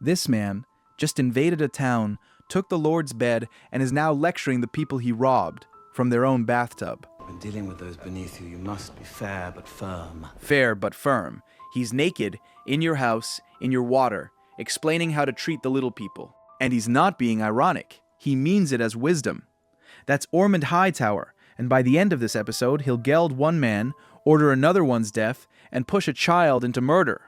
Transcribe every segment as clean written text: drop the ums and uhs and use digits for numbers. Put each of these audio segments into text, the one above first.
This man just invaded a town, took the Lord's bed, and is now lecturing the people he robbed from their own bathtub. When dealing with those beneath you, you must be fair but firm. Fair but firm. He's naked, in your house, in your water, explaining how to treat the little people. And he's not being ironic. He means it as wisdom. That's Ormund Hightower, and by the end of this episode, he'll geld one man, order another one's death, and push a child into murder,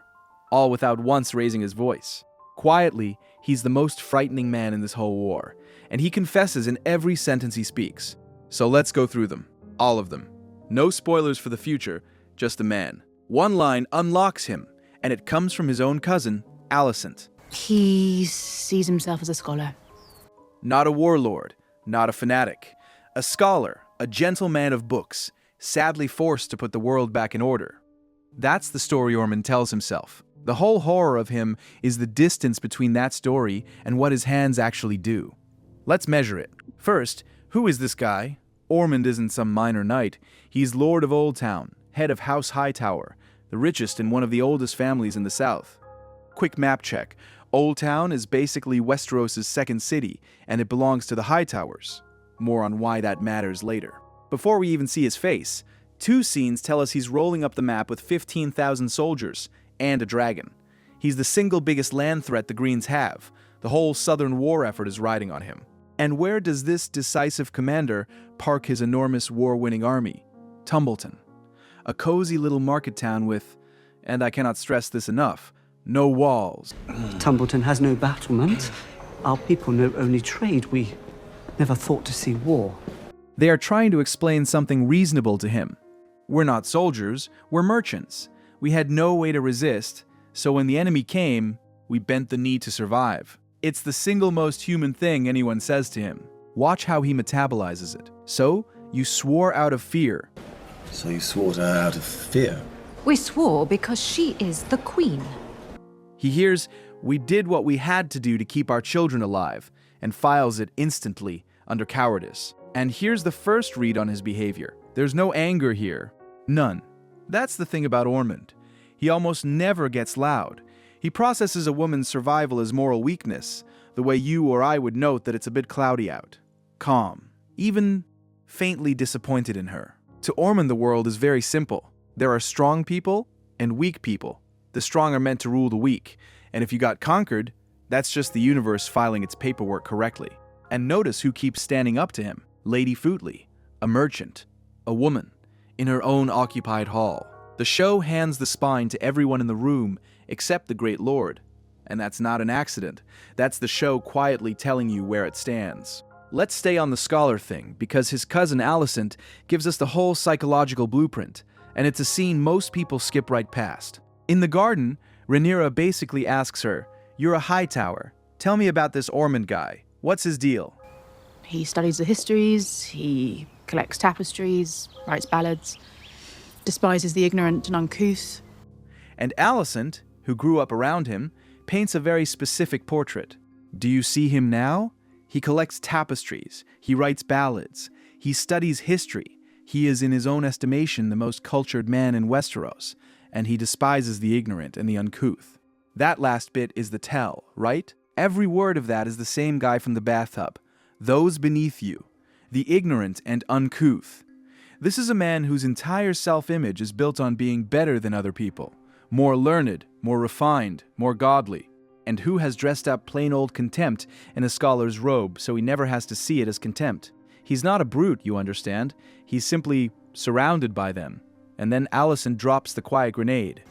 all without once raising his voice. Quietly, he's the most frightening man in this whole war, and he confesses in every sentence he speaks. So let's go through them. All of them. No spoilers for the future, just the man. One line unlocks him, and it comes from his own cousin, Alicent. He sees himself as a scholar. Not a warlord, not a fanatic. A scholar, a gentle man of books, sadly forced to put the world back in order. That's the story Ormund tells himself. The whole horror of him is the distance between that story and what his hands actually do. Let's measure it. First, who is this guy? Ormund isn't some minor knight. He's Lord of Old Town, head of House Hightower, the richest and one of the oldest families in the south. Quick map check. Old Town is basically Westeros' second city, and it belongs to the Hightowers. More on why that matters later. Before we even see his face, 2 scenes tell us he's rolling up the map with 15,000 soldiers and a dragon. He's the single biggest land threat the Greens have. The whole southern war effort is riding on him. And where does this decisive commander park his enormous war-winning army? Tumbleton. A cozy little market town with, and I cannot stress this enough, no walls. Tumbleton has no battlement. Our people know only trade. We never thought to see war. They are trying to explain something reasonable to him. We're not soldiers, we're merchants. We had no way to resist, so when the enemy came, we bent the knee to survive. It's the single most human thing anyone says to him. Watch how he metabolizes it. So, you swore out of fear. So you swore to her out of fear? We swore because she is the queen. He hears, "We did what we had to do to keep our children alive," and files it instantly under cowardice. And here's the first read on his behavior. There's no anger here. None. That's the thing about Ormund. He almost never gets loud. He processes a woman's survival as moral weakness, the way you or I would note that it's a bit cloudy out. Calm. Even faintly disappointed in her. To Ormund, the world is very simple. There are strong people and weak people. The strong are meant to rule the weak, and if you got conquered, that's just the universe filing its paperwork correctly. And notice who keeps standing up to him. Lady Footley, a merchant, a woman, in her own occupied hall. The show hands the spine to everyone in the room except the Great Lord. And that's not an accident. That's the show quietly telling you where it stands. Let's stay on the scholar thing, because his cousin Alicent gives us the whole psychological blueprint, and it's a scene most people skip right past. In the garden, Rhaenyra basically asks her, "You're a Hightower. Tell me about this Ormund guy. What's his deal?" He studies the histories, he collects tapestries, writes ballads, despises the ignorant and uncouth. And Alicent, who grew up around him, paints a very specific portrait. Do you see him now? He collects tapestries, he writes ballads, he studies history, he is in his own estimation the most cultured man in Westeros, and he despises the ignorant and the uncouth. That last bit is the tell, right? Every word of that is the same guy from the bathtub. Those beneath you, the ignorant and uncouth. This is a man whose entire self-image is built on being better than other people, more learned, more refined, more godly, and who has dressed up plain old contempt in a scholar's robe so he never has to see it as contempt. He's not a brute, you understand. He's simply surrounded by them. And then Alicent drops the quiet grenade.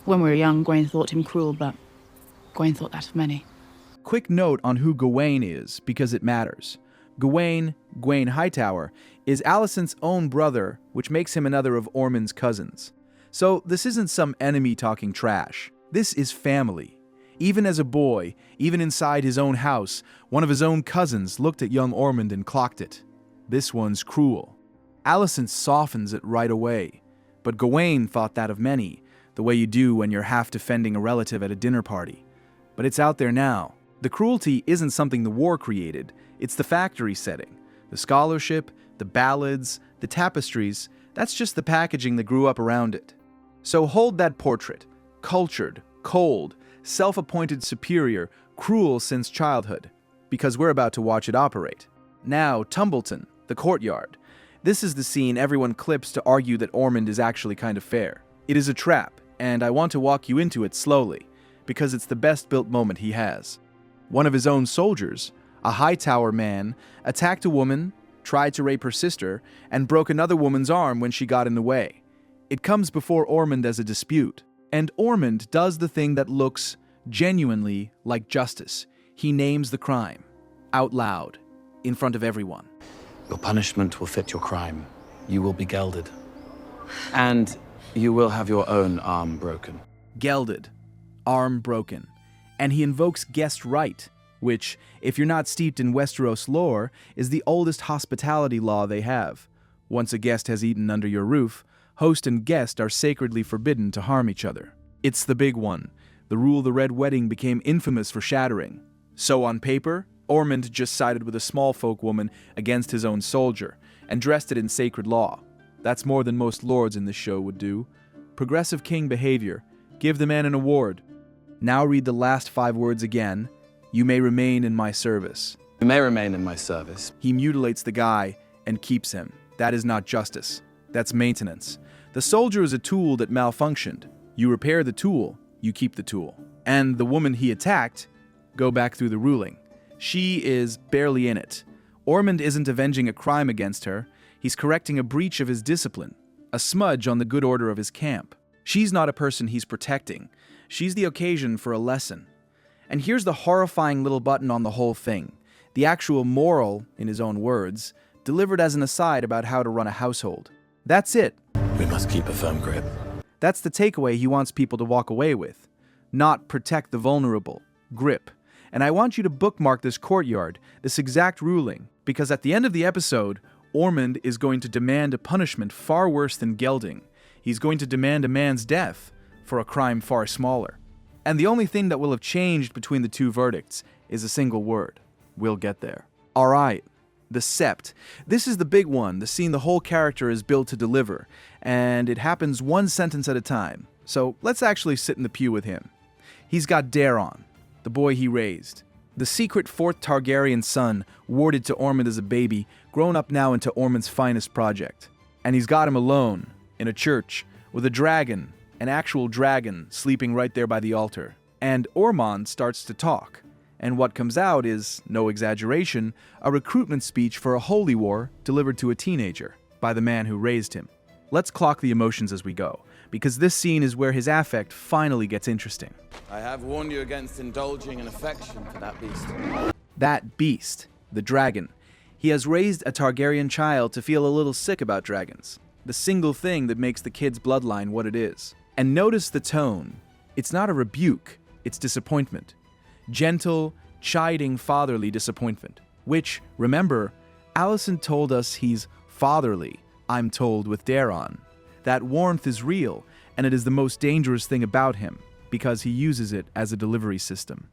When we were young, Gwaine thought him cruel, but Gwaine thought that of many. Quick note on who Gawain is, because it matters. Gawain Hightower, is Alicent's own brother, which makes him another of Ormund's cousins. So this isn't some enemy talking trash. This is family. Even as a boy, even inside his own house, one of his own cousins looked at young Ormund and clocked it. This one's cruel. Alicent softens it right away. But Gawain thought that of many, the way you do when you're half defending a relative at a dinner party. But it's out there now. The cruelty isn't something the war created, it's the factory setting. The scholarship, the ballads, the tapestries, that's just the packaging that grew up around it. So hold that portrait, cultured, cold, self-appointed superior, cruel since childhood, because we're about to watch it operate. Now, Tumbleton, the courtyard. This is the scene everyone clips to argue that Ormund is actually kind of fair. It is a trap, and I want to walk you into it slowly, because it's the best-built moment he has. One of his own soldiers, a Hightower man, attacked a woman, tried to rape her sister, and broke another woman's arm when she got in the way. It comes before Ormund as a dispute, and Ormund does the thing that looks genuinely like justice. He names the crime, out loud, in front of everyone. Your punishment will fit your crime. You will be gelded. And you will have your own arm broken. Gelded, arm broken. And he invokes guest right, which, if you're not steeped in Westeros lore, is the oldest hospitality law they have. Once a guest has eaten under your roof, host and guest are sacredly forbidden to harm each other. It's the big one. The rule the Red Wedding became infamous for shattering. So on paper, Ormund just sided with a small folk woman against his own soldier, and dressed it in sacred law. That's more than most lords in this show would do. Progressive king behavior. Give the man an award. Now read the last 5 words again. You may remain in my service. You may remain in my service. He mutilates the guy and keeps him. That is not justice. That's maintenance. The soldier is a tool that malfunctioned. You repair the tool, you keep the tool. And the woman he attacked, go back through the ruling. She is barely in it. Ormund isn't avenging a crime against her. He's correcting a breach of his discipline, a smudge on the good order of his camp. She's not a person he's protecting. She's the occasion for a lesson. And here's the horrifying little button on the whole thing. The actual moral, in his own words, delivered as an aside about how to run a household. That's it. We must keep a firm grip. That's the takeaway he wants people to walk away with. Not protect the vulnerable. Grip. And I want you to bookmark this courtyard, this exact ruling, because at the end of the episode, Ormund is going to demand a punishment far worse than gelding. He's going to demand a man's death for a crime far smaller. And the only thing that will have changed between the two verdicts is a single word. We'll get there. All right, the sept. This is the big one, the scene the whole character is built to deliver, and it happens one sentence at a time. So let's actually sit in the pew with him. He's got Daeron, the boy he raised. The secret 4th Targaryen son, warded to Ormund as a baby, grown up now into Ormund's finest project. And he's got him alone, in a church, with a dragon, an actual dragon, sleeping right there by the altar. And Ormond starts to talk. And what comes out is, no exaggeration, a recruitment speech for a holy war delivered to a teenager by the man who raised him. Let's clock the emotions as we go, because this scene is where his affect finally gets interesting. I have warned you against indulging in affection for that beast. That beast, the dragon. He has raised a Targaryen child to feel a little sick about dragons, the single thing that makes the kid's bloodline what it is. And notice the tone. It's not a rebuke, it's disappointment. Gentle, chiding fatherly disappointment, which, remember, Alicent told us he's fatherly, I'm told, with Daeron. That warmth is real, and it is the most dangerous thing about him, because he uses it as a delivery system.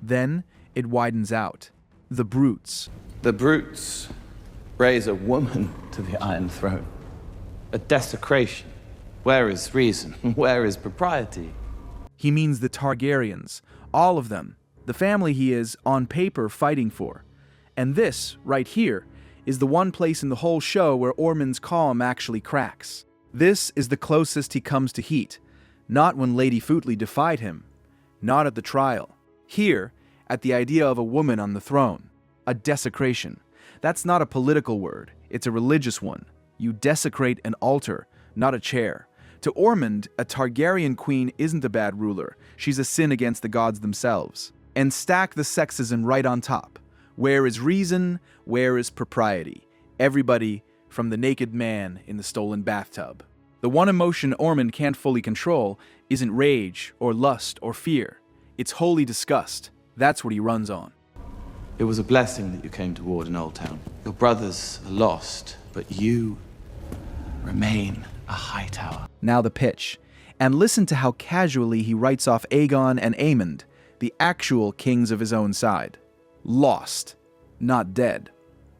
Then it widens out. The brutes. The brutes raise a woman to the Iron Throne. A desecration. Where is reason? Where is propriety? He means the Targaryens, all of them, the family he is, on paper, fighting for. And this, right here, is the one place in the whole show where Ormund's calm actually cracks. This is the closest he comes to heat, not when Lady Footly defied him, not at the trial. Here, at the idea of a woman on the throne, a desecration. That's not a political word, it's a religious one. You desecrate an altar, not a chair. To Ormund, a Targaryen queen isn't a bad ruler, she's a sin against the gods themselves. And stack the sexism right on top. Where is reason? Where is propriety? Everybody from the naked man in the stolen bathtub. The one emotion Ormund can't fully control isn't rage or lust or fear. It's holy disgust. That's what he runs on. It was a blessing that you came to Warden Old Town. Your brothers are lost, but you remain a Hightower. Now the pitch. And listen to how casually he writes off Aegon and Aemond, the actual kings of his own side. Lost. Not dead.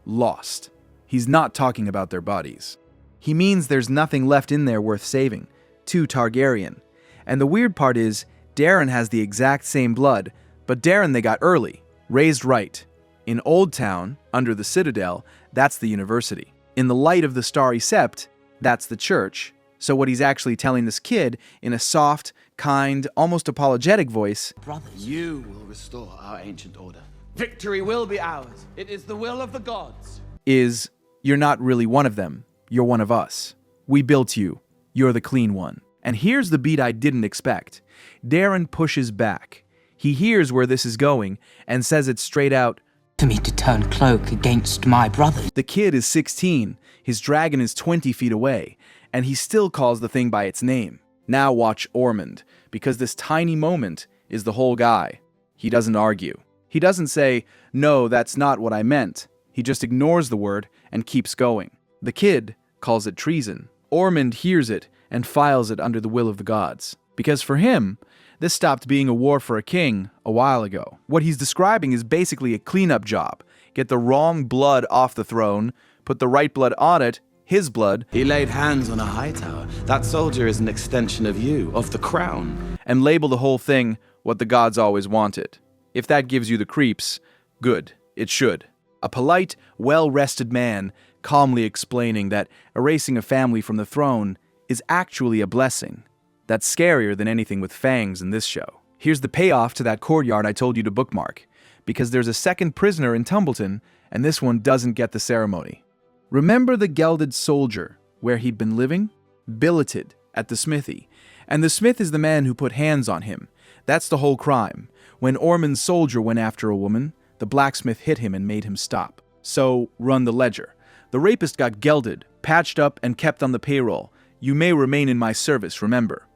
Lost. He's not talking about their bodies. He means there's nothing left in there worth saving. Too Targaryen. And the weird part is, Darren has the exact same blood, but Darren they got early, raised right. In Old Town, under the Citadel, that's the university. In the light of the starry sept, that's the church. So what he's actually telling this kid, in a soft, kind, almost apologetic voice, Brothers, you will restore our ancient order. Victory will be ours. It is the will of the gods. is, you're not really one of them. You're one of us. We built you. You're the clean one. And here's the beat I didn't expect. Darren pushes back. He hears where this is going and says it straight out. For me to turn cloak against my brothers. The kid is 16, his dragon is 20 feet away, and he still calls the thing by its name. Now watch Ormund, because this tiny moment is the whole guy. He doesn't argue. He doesn't say, no, that's not what I meant. He just ignores the word and keeps going. The kid calls it treason. Ormund hears it and files it under the will of the gods. Because for him, this stopped being a war for a king a while ago. What he's describing is basically a cleanup job. Get the wrong blood off the throne, put the right blood on it, his blood. He laid hands on a Hightower. That soldier is an extension of you, of the crown. And label the whole thing what the gods always wanted. If that gives you the creeps, good, it should. A polite, well-rested man calmly explaining that erasing a family from the throne is actually a blessing. That's scarier than anything with fangs in this show. Here's the payoff to that courtyard I told you to bookmark, because there's a second prisoner in Tumbleton, and this one doesn't get the ceremony. Remember the gelded soldier where he'd been living? Billeted at the smithy. And the smith is the man who put hands on him. That's the whole crime. When Ormund's soldier went after a woman, the blacksmith hit him and made him stop. So, run the ledger. The rapist got gelded, patched up, and kept on the payroll. You may remain in my service, remember.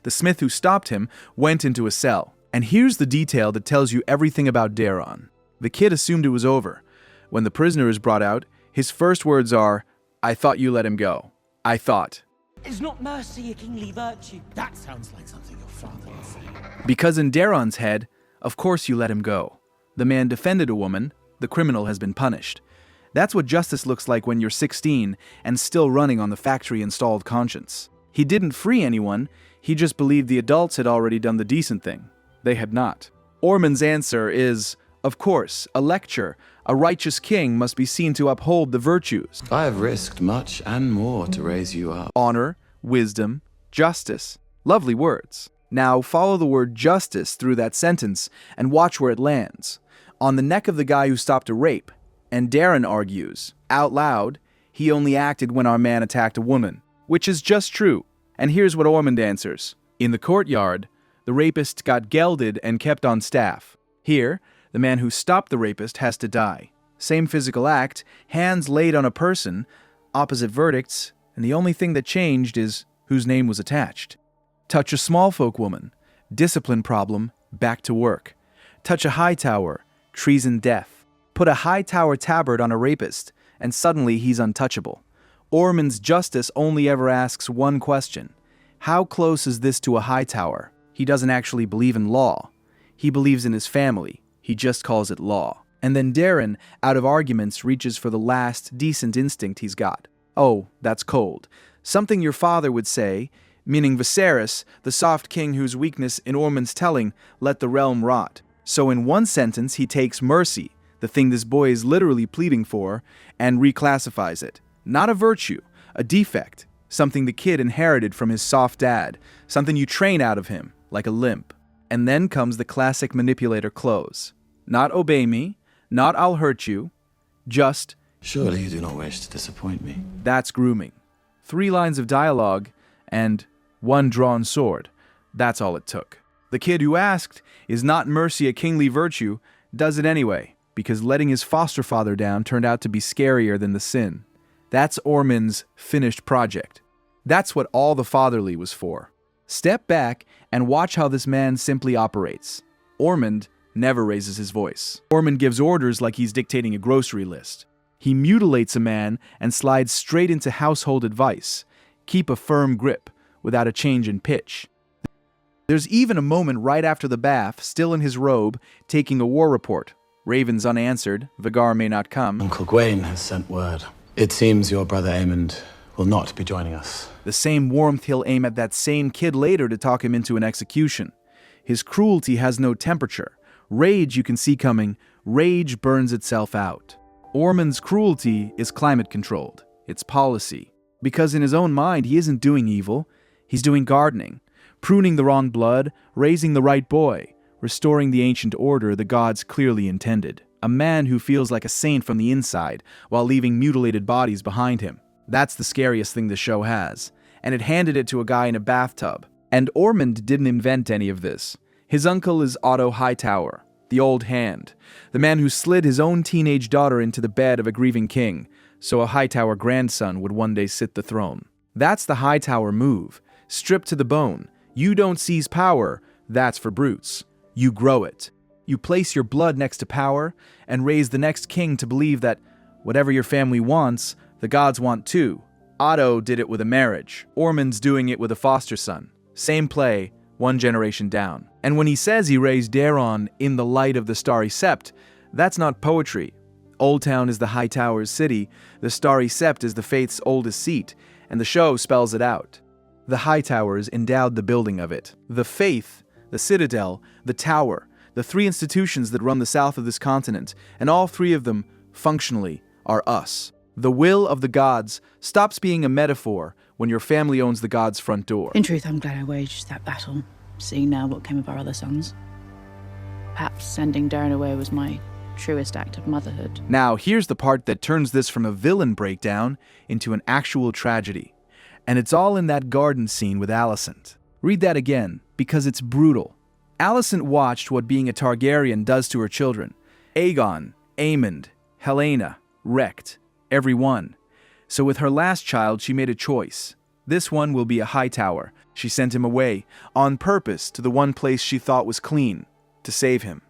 The smith who stopped him went into a cell. And here's the detail that tells you everything about Darren. The kid assumed it was over. When the prisoner is brought out, his first words are, I thought you let him go. I thought. Is not mercy a kingly virtue? That sounds like something your father would say. Because in Darren's head, of course you let him go. The man defended a woman, the criminal has been punished. That's what justice looks like when you're 16 and still running on the factory-installed conscience. He didn't free anyone, he just believed the adults had already done the decent thing. They had not. Ormund's answer is, of course, a lecture. A righteous king must be seen to uphold the virtues. I have risked much and more to raise you up. Honor, wisdom, justice. Lovely words. Now follow the word justice through that sentence and watch where it lands. On the neck of the guy who stopped a rape. And Darren argues, out loud, he only acted when our man attacked a woman. Which is just true. And here's what Ormund answers. In the courtyard, the rapist got gelded and kept on staff. Here, the man who stopped the rapist has to die. Same physical act, hands laid on a person, opposite verdicts, and the only thing that changed is whose name was attached. Touch a small folk woman, discipline problem, back to work. Touch a Hightower, treason death. Put a Hightower tabard on a rapist, and suddenly he's untouchable. Ormund's justice only ever asks one question. How close is this to a Hightower? He doesn't actually believe in law. He believes in his family. He just calls it law. And then Darren, out of arguments, reaches for the last decent instinct he's got. Oh, that's cold. Something your father would say, meaning Viserys, the soft king whose weakness in Ormund's telling let the realm rot. So in one sentence he takes mercy, the thing this boy is literally pleading for, and reclassifies it. Not a virtue, a defect, something the kid inherited from his soft dad, something you train out of him, like a limp. And then comes the classic manipulator close. Not obey me, not I'll hurt you, just, surely you do not wish to disappoint me. That's grooming. 3 lines of dialogue, and 1 drawn sword. That's all it took. The kid who asked, is not mercy a kingly virtue, does it anyway, because letting his foster father down turned out to be scarier than the sin. That's Ormund's finished project. That's what all the fatherly was for. Step back and watch how this man simply operates. Ormund never raises his voice. Ormund gives orders like he's dictating a grocery list. He mutilates a man and slides straight into household advice. Keep a firm grip without a change in pitch. There's even a moment right after the bath, still in his robe, taking a war report. Ravens unanswered, Vigar may not come. Uncle Gawain has sent word. It seems your brother Aemond will not be joining us. The same warmth he'll aim at that same kid later to talk him into an execution. His cruelty has no temperature. Rage you can see coming, rage burns itself out. Ormund's cruelty is climate-controlled. It's policy. Because in his own mind, he isn't doing evil. He's doing gardening, pruning the wrong blood, raising the right boy, restoring the ancient order the gods clearly intended. A man who feels like a saint from the inside while leaving mutilated bodies behind him. That's the scariest thing the show has. And it handed it to a guy in a bathtub. And Ormund didn't invent any of this. His uncle is Otto Hightower, the Old Hand, the man who slid his own teenage daughter into the bed of a grieving king, so a Hightower grandson would one day sit the throne. That's the Hightower move. Stripped to the bone. You don't seize power, that's for brutes. You grow it. You place your blood next to power and raise the next king to believe that whatever your family wants, the gods want too. Otto did it with a marriage. Ormund's doing it with a foster son. Same play, one generation down. And when he says he raised Daron in the light of the starry sept, that's not poetry. Old Town is the Hightower's city, the starry sept is the faith's oldest seat, and the show spells it out. The Hightowers endowed the building of it. The faith, the citadel, the tower, the three institutions that run the south of this continent, and all three of them, functionally, are us. The will of the gods stops being a metaphor when your family owns the gods' front door. In truth, I'm glad I waged that battle, seeing now what came of our other sons. Perhaps sending Darren away was my truest act of motherhood. Now, here's the part that turns this from a villain breakdown into an actual tragedy. And it's all in that garden scene with Alicent. Read that again, because it's brutal. Alicent watched what being a Targaryen does to her children. Aegon, Aemond, Helena, wrecked. Every one. So with her last child, she made a choice. This one will be a Hightower. She sent him away, on purpose, to the one place she thought was clean, to save him.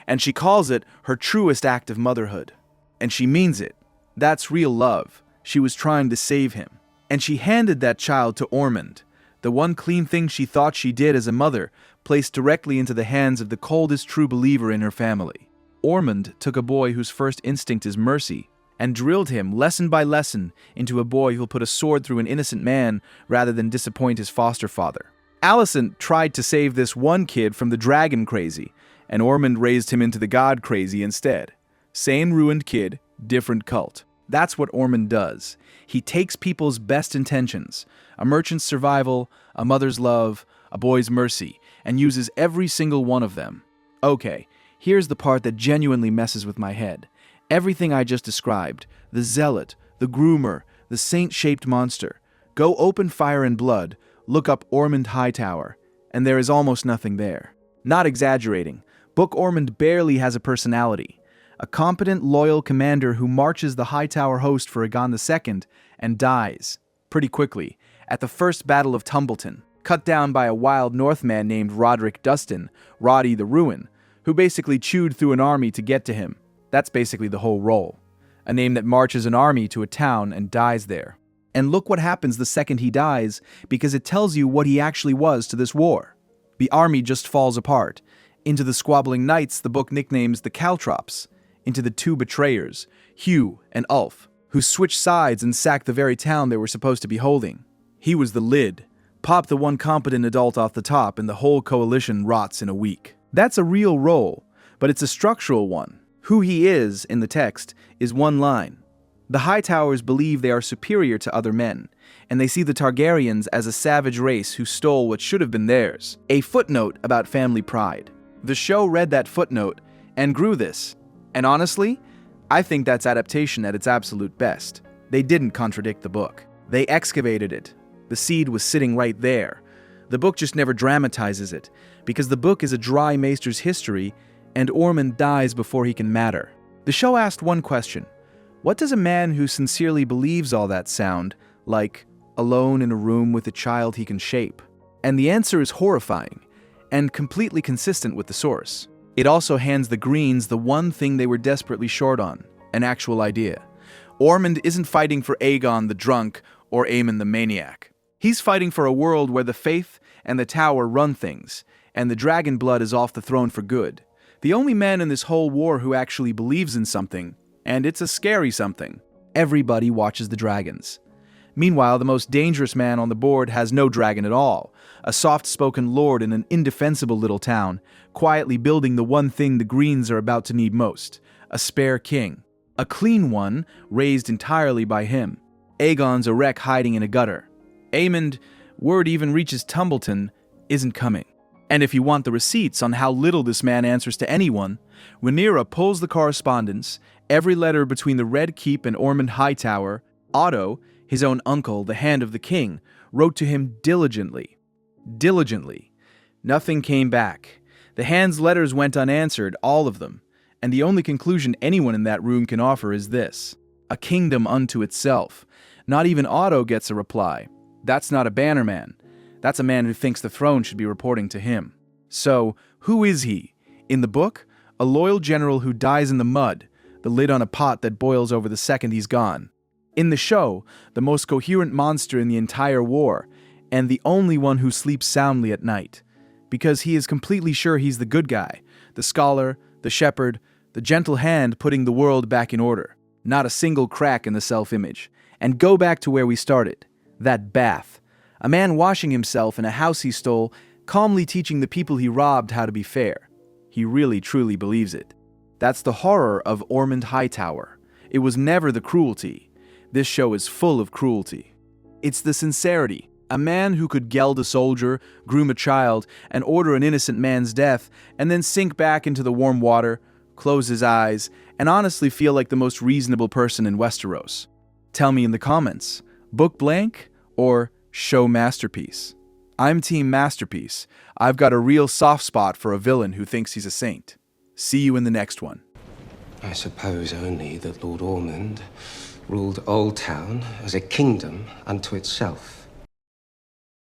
And she calls it her truest act of motherhood. And she means it. That's real love. She was trying to save him. And she handed that child to Ormund. The one clean thing she thought she did as a mother, placed directly into the hands of the coldest true believer in her family. Ormund took a boy whose first instinct is mercy, and drilled him, lesson by lesson, into a boy who'll put a sword through an innocent man rather than disappoint his foster father. Alicent tried to save this one kid from the dragon crazy, and Ormund raised him into the god crazy instead. Same ruined kid, different cult. That's what Ormund does. He takes people's best intentions, a merchant's survival, a mother's love, a boy's mercy, and uses every single one of them. Okay, here's the part that genuinely messes with my head. Everything I just described, the zealot, the groomer, the saint-shaped monster, go open fire and blood, look up Ormund Hightower, and there is almost nothing there. Not exaggerating, Book Ormund barely has a personality. A competent, loyal commander who marches the Hightower host for Aegon II and dies, pretty quickly, at the first Battle of Tumbleton, cut down by a wild Northman named Roderick Dustin, Roddy the Ruin, who basically chewed through an army to get to him. That's basically the whole role. A name that marches an army to a town and dies there. And look what happens the second he dies, because it tells you what he actually was to this war. The army just falls apart. Into the squabbling knights the book nicknames the Caltrops. Into the two betrayers, Hugh and Ulf, who switched sides and sacked the very town they were supposed to be holding. He was the lid. Pop the one competent adult off the top and the whole coalition rots in a week. That's a real role, but it's a structural one. Who he is, in the text, is one line. The Hightowers believe they are superior to other men, and they see the Targaryens as a savage race who stole what should have been theirs. A footnote about family pride. The show read that footnote and grew this. And honestly, I think that's adaptation at its absolute best. They didn't contradict the book. They excavated it. The seed was sitting right there. The book just never dramatizes it, because the book is a dry maester's history, and Ormund dies before he can matter. The show asked one question. What does a man who sincerely believes all that sound like, alone in a room with a child he can shape? And the answer is horrifying, and completely consistent with the source. It also hands the Greens the one thing they were desperately short on, an actual idea. Ormund isn't fighting for Aegon the drunk or Aemon the maniac. He's fighting for a world where the faith and the tower run things, and the dragon blood is off the throne for good. The only man in this whole war who actually believes in something, and it's a scary something. Everybody watches the dragons. Meanwhile, the most dangerous man on the board has no dragon at all, a soft-spoken lord in an indefensible little town, quietly building the one thing the Greens are about to need most, a spare king. A clean one, raised entirely by him. Aegon's a wreck hiding in a gutter. Aemond, word even reaches Tumbleton, isn't coming. And if you want the receipts on how little this man answers to anyone, Rhaenyra pulls the correspondence, every letter between the Red Keep and Ormund Hightower. Otto, his own uncle, the Hand of the King, wrote to him diligently. Diligently. Nothing came back. The Hand's letters went unanswered, all of them, and the only conclusion anyone in that room can offer is this: a kingdom unto itself. Not even Otto gets a reply. That's not a bannerman. That's a man who thinks the throne should be reporting to him. So, who is he? In the book, a loyal general who dies in the mud, the lid on a pot that boils over the second he's gone. In the show, the most coherent monster in the entire war, and the only one who sleeps soundly at night, because he is completely sure he's the good guy, the scholar, the shepherd, the gentle hand putting the world back in order. Not a single crack in the self-image. And go back to where we started. That bath. A man washing himself in a house he stole, calmly teaching the people he robbed how to be fair. He really truly believes it. That's the horror of Ormund Hightower. It was never the cruelty. This show is full of cruelty. It's the sincerity. A man who could geld a soldier, groom a child, and order an innocent man's death, and then sink back into the warm water, close his eyes, and honestly feel like the most reasonable person in Westeros. Tell me in the comments, book blank or show masterpiece? I'm team masterpiece. I've got a real soft spot for a villain who thinks he's a saint. See you in the next one. I suppose only that Lord Ormond ruled Old Town as a kingdom unto itself.